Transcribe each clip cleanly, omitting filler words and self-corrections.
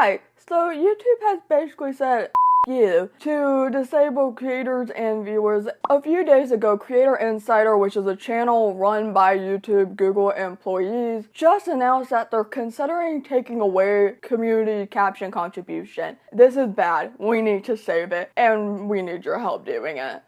Hi, so YouTube has basically said you to disabled creators and viewers. A few days ago, Creator Insider, which is a channel run by YouTube Google employees, just announced that they're considering taking away community caption contribution. This is bad. We need to save it, and we need your help doing it.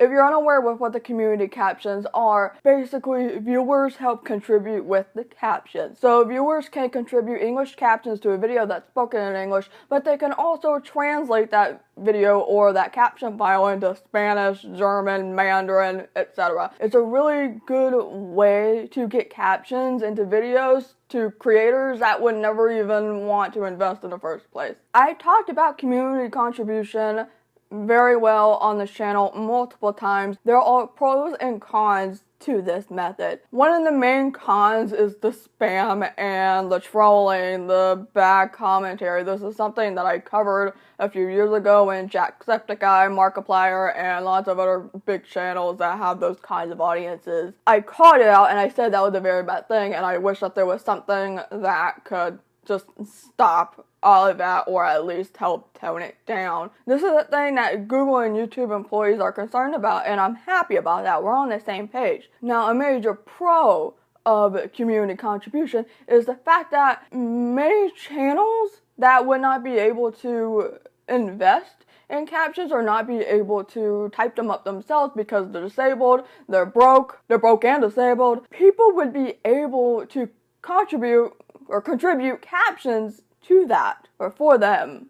If you're unaware with what the community captions are, basically viewers help contribute with the captions. So viewers can contribute English captions to a video that's spoken in English, but they can also translate that video or that caption file into Spanish, German, Mandarin, etc. It's a really good way to get captions into videos to creators that would never even want to invest in the first place. I talked about community contribution very well on this channel multiple times. There are pros and cons to this method. One of the main cons is the spam and the trolling, the bad commentary. This is something that I covered a few years ago when Jacksepticeye, Markiplier, and lots of other big channels that have those kinds of audiences. I called it out and I said that was a very bad thing, and I wish that there was something that could just stop all of that, or at least help tone it down. This is a thing that Google and YouTube employees are concerned about, and I'm happy about that. We're on the same page. Now, a major pro of community contribution is the fact that many channels that would not be able to invest in captions or not be able to type them up themselves because they're disabled, they're broke and disabled, people would be able to contribute captions to that, or for them.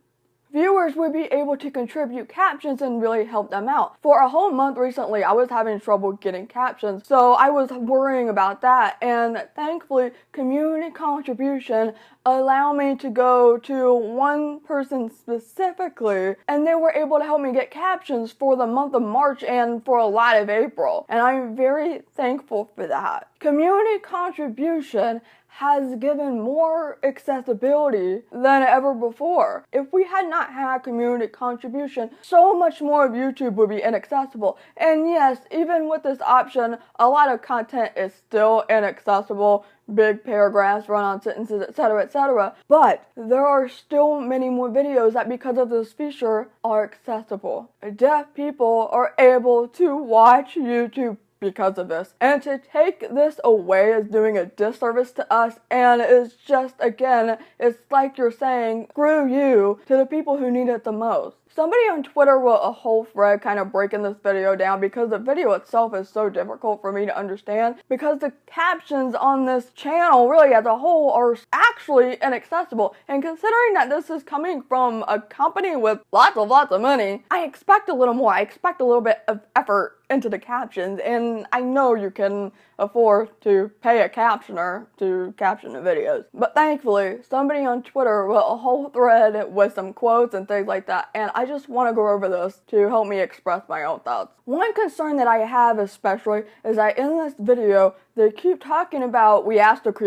Viewers would be able to contribute captions and really help them out. For a whole month recently, I was having trouble getting captions, so I was worrying about that, and thankfully, community contribution allowed me to go to one person specifically, and they were able to help me get captions for the month of March and for a lot of April, and I'm very thankful for that. Community contribution has given more accessibility than ever before. If we had not had community contribution, so much more of YouTube would be inaccessible. And yes, even with this option, a lot of content is still inaccessible. Big paragraphs, run-on sentences, etc., etc. But there are still many more videos that, because of this feature, are accessible. Deaf people are able to watch YouTube because of this. And to take this away is doing a disservice to us, and it's just, again, it's like you're saying, screw you, to the people who need it the most. Somebody on Twitter wrote a whole thread kind of breaking this video down because the video itself is so difficult for me to understand, because the captions on this channel really as a whole are actually inaccessible. And considering that this is coming from a company with lots of money, I expect a little more. I expect a little bit of effort into the captions, and I know you can afford to pay a captioner to caption the videos. But thankfully, somebody on Twitter wrote a whole thread with some quotes and things like that, and I just want to go over this to help me express my own thoughts. One concern that I have especially is that in this video, they keep talking about, we asked able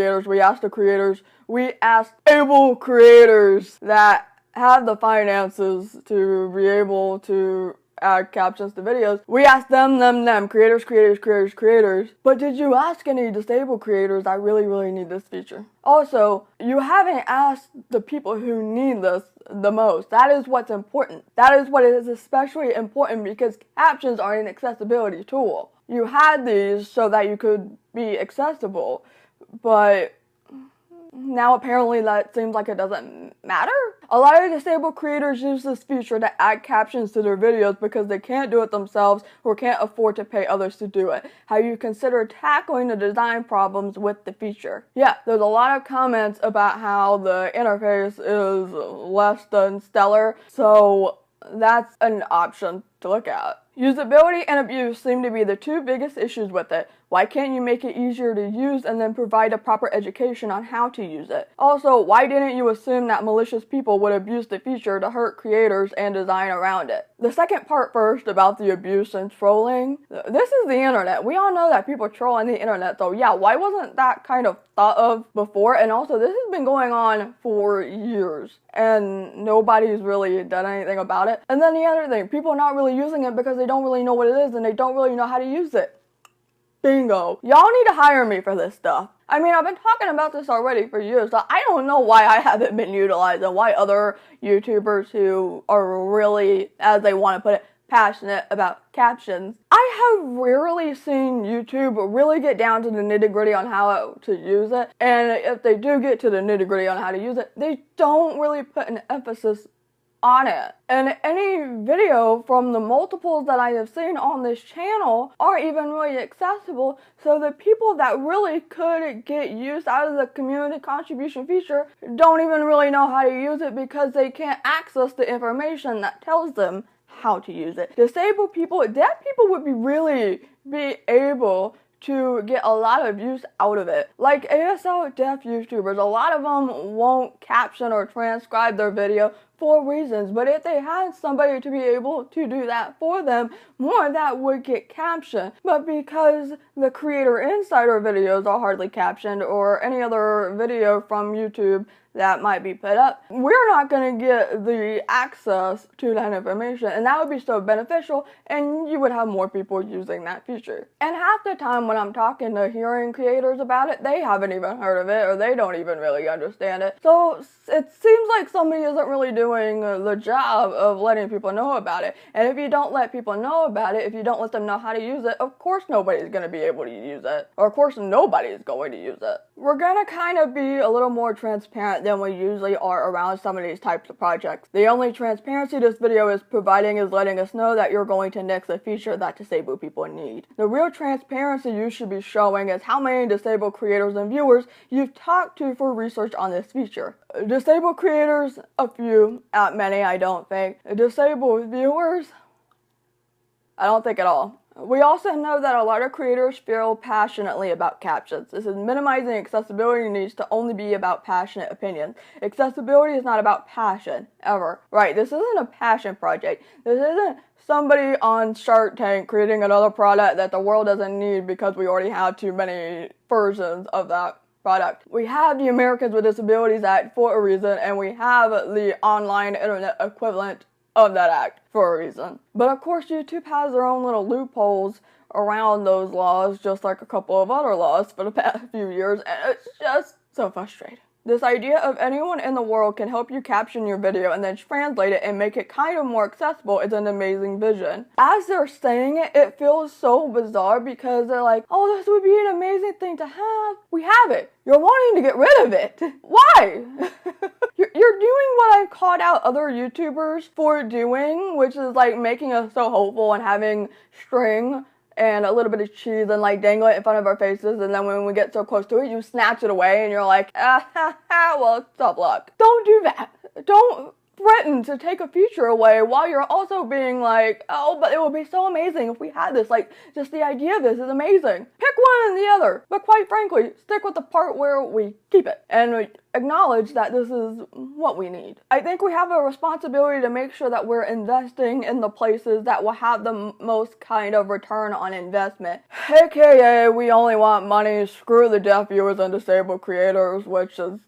creators that have the finances to be able to add captions to videos. We asked them, creators. But did you ask any disabled creators that really need this feature? Also, you haven't asked the people who need this the most. That is what's important. That is what is especially important, because captions are an accessibility tool. You had these so that you could be accessible, but now apparently that seems like it doesn't matter. A lot of disabled creators use this feature to add captions to their videos because they can't do it themselves or can't afford to pay others to do it. Have you considered tackling the design problems with the feature? Yeah, there's a lot of comments about how the interface is less than stellar, so that's an option to look at. Usability and abuse seem to be the two biggest issues with it. Why can't you make it easier to use and then provide a proper education on how to use it? Also, why didn't you assume that malicious people would abuse the feature to hurt creators and design around it? The second part first, about the abuse and trolling. This is the internet. We all know that people troll on the internet, so yeah, why wasn't that kind of thought of before? And also, this has been going on for years, and nobody's really done anything about it. And then the other thing, people are not really using it because they don't really know what it is and they don't really know how to use it. Bingo. Y'all need to hire me for this stuff. I mean, I've been talking about this already for years, so I don't know why I haven't been utilized and why other YouTubers who are really, as they want to put it, passionate about captions. I have rarely seen YouTube really get down to the nitty-gritty on how to use it, and if they do get to the nitty-gritty on how to use it, they don't really put an emphasis on it. And any video from the multiples that I have seen on this channel aren't even really accessible, so the people that really could get use out of the community contribution feature don't even really know how to use it because they can't access the information that tells them how to use it. Disabled people, deaf people would be able to get a lot of use out of it. Like ASL deaf YouTubers, a lot of them won't caption or transcribe their video for reasons, but if they had somebody to be able to do that for them, more of that would get captioned. But because the Creator Insider videos are hardly captioned, or any other video from YouTube that might be put up, we're not going to get the access to that information, and that would be so beneficial, and you would have more people using that feature. And half the time when I'm talking to hearing creators about it, they haven't even heard of it, or they don't even really understand it. So it seems like somebody isn't really doing the job of letting people know about it. And if you don't let people know about it, if you don't let them know how to use it, of course nobody's going to be able to use it. Or of course nobody's going to use it. We're going to kind of be a little more transparent than we usually are around some of these types of projects. The only transparency this video is providing is letting us know that you're going to nix a feature that disabled people need. The real transparency you should be showing is how many disabled creators and viewers you've talked to for research on this feature. Disabled creators, a few, not many I don't think. Disabled viewers, I don't think at all. We also know that a lot of creators feel passionately about captions. This is minimizing accessibility needs to only be about passionate opinions. Accessibility is not about passion, ever. Right, this isn't a passion project. This isn't somebody on Shark Tank creating another product that the world doesn't need because we already have too many versions of that product. We have the Americans with Disabilities Act for a reason, and we have the online internet equivalent of that act for a reason. But of course YouTube has their own little loopholes around those laws, just like a couple of other laws for the past few years, and it's just so frustrating. This idea of anyone in the world can help you caption your video and then translate it and make it kind of more accessible is an amazing vision. As they're saying it, it feels so bizarre because they're like, oh, this would be an amazing thing to have. We have it. You're wanting to get rid of it. Why? You're doing what I've called out other YouTubers for doing, which is like making us so hopeful and having string and a little bit of cheese and like dangle it in front of our faces, and then when we get so close to it, you snatch it away and you're like, well, tough luck. Don't do that. Don't threaten to take a feature away while you're also being like, oh, but it would be so amazing if we had this. Like, just the idea of this is amazing. Pick one and the other. But quite frankly, stick with the part where we keep it and we acknowledge that this is what we need. I think we have a responsibility to make sure that we're investing in the places that will have the most kind of return on investment. AKA, we only want money, screw the deaf viewers and disabled creators, which is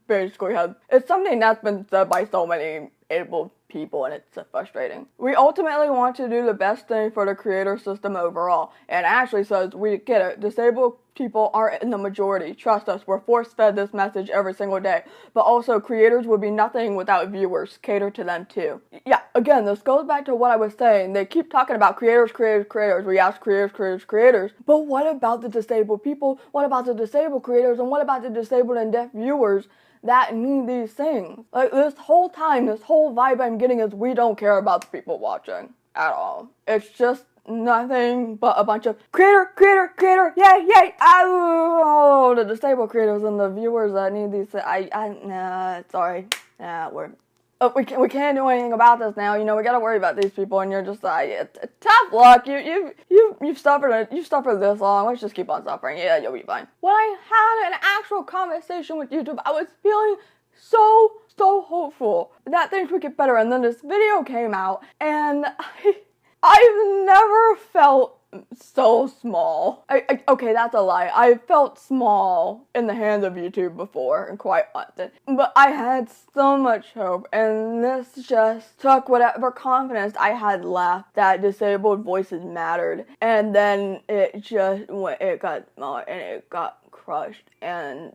it's something that's been said by so many able people, and it's frustrating. We ultimately want to do the best thing for the creator system overall, and Ashley says, we get it, disabled people aren't in the majority, trust us, we're force-fed this message every single day, but also creators would be nothing without viewers, cater to them too. Yeah, again, this goes back to what I was saying, they keep talking about creators, we ask creators, but what about the disabled people, what about the disabled creators, and what about the disabled and deaf viewers that need these things? Like, this whole time, this whole vibe I'm getting is we don't care about the people watching at all. It's just nothing but a bunch of creator, yay, oh, the disabled creators and the viewers that need these, sorry, we can't do anything about this now, you know, we gotta worry about these people, and you're just like, it's tough luck, you've suffered this long, let's just keep on suffering, yeah, you'll be fine. When I had an actual conversation with YouTube, I was feeling so hopeful that things would get better, and then this video came out, and I've never felt so small. Okay, that's a lie. I felt small in the hands of YouTube before, and quite often. But I had so much hope, and this just took whatever confidence I had left that disabled voices mattered. And then it just went, it got smaller, and it got crushed. And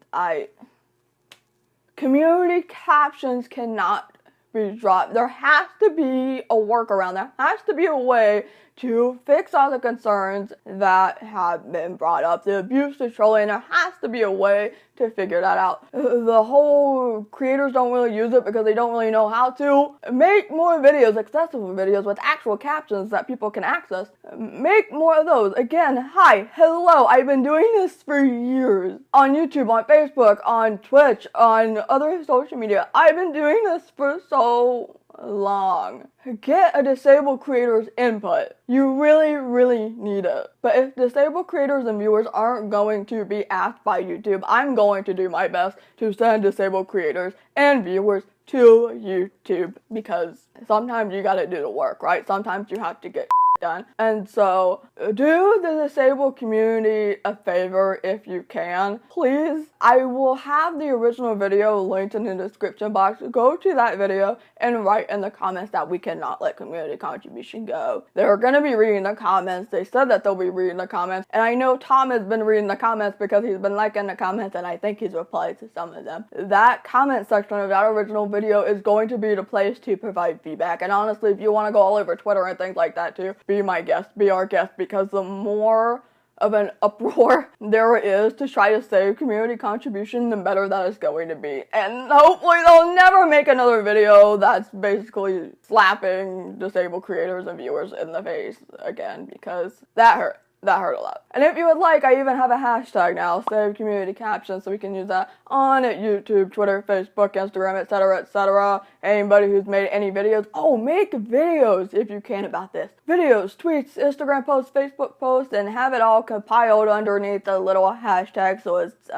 community captions cannot be dropped. There has to be a workaround. There has to be a way to fix all the concerns that have been brought up. The abuse, the trolling, there has to be a way to figure that out. The whole creators don't really use it because they don't really know how to. Make more videos, accessible videos with actual captions that people can access. Make more of those. Again, hi, hello, I've been doing this for years. On YouTube, on Facebook, on Twitch, on other social media. I've been doing this for so long. Get a disabled creator's input. You really, really need it. But if disabled creators and viewers aren't going to be asked by YouTube, I'm going to do my best to send disabled creators and viewers to YouTube, because sometimes you gotta do the work, right? Sometimes you have to get done. And so, do the disabled community a favor if you can. Please, I will have the original video linked in the description box. Go to that video and write in the comments that we cannot let community contribution go. They're gonna be reading the comments. They said that they'll be reading the comments. And I know Tom has been reading the comments because he's been liking the comments, and I think he's replied to some of them. That comment section of that original video is going to be the place to provide feedback. And honestly, if you want to go all over Twitter and things like that too, be my guest, be our guest, because the more of an uproar there is to try to save community contribution, the better that is going to be. And hopefully they'll never make another video that's basically slapping disabled creators and viewers in the face again, because that hurt. That hurt a lot. And if you would like, I even have a hashtag now, Save Community Captions, so we can use that on YouTube, Twitter, Facebook, Instagram, etc., etc. Anybody who's made any videos, make videos if you can about this. Videos, tweets, Instagram posts, Facebook posts, and have it all compiled underneath a little hashtag so it's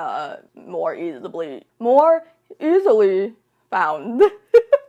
more easily found.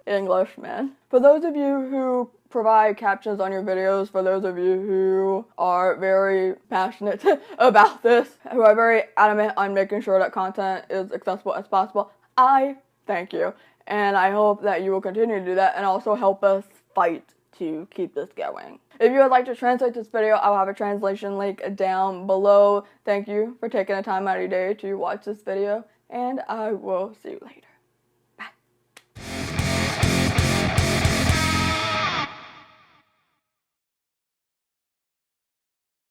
English, man. For those of you who provide captions on your videos, for those of you who are very passionate about this, who are very adamant on making sure that content is accessible as possible, I thank you. And I hope that you will continue to do that and also help us fight to keep this going. If you would like to translate this video, I'll have a translation link down below. Thank you for taking the time out of your day to watch this video, and I will see you later.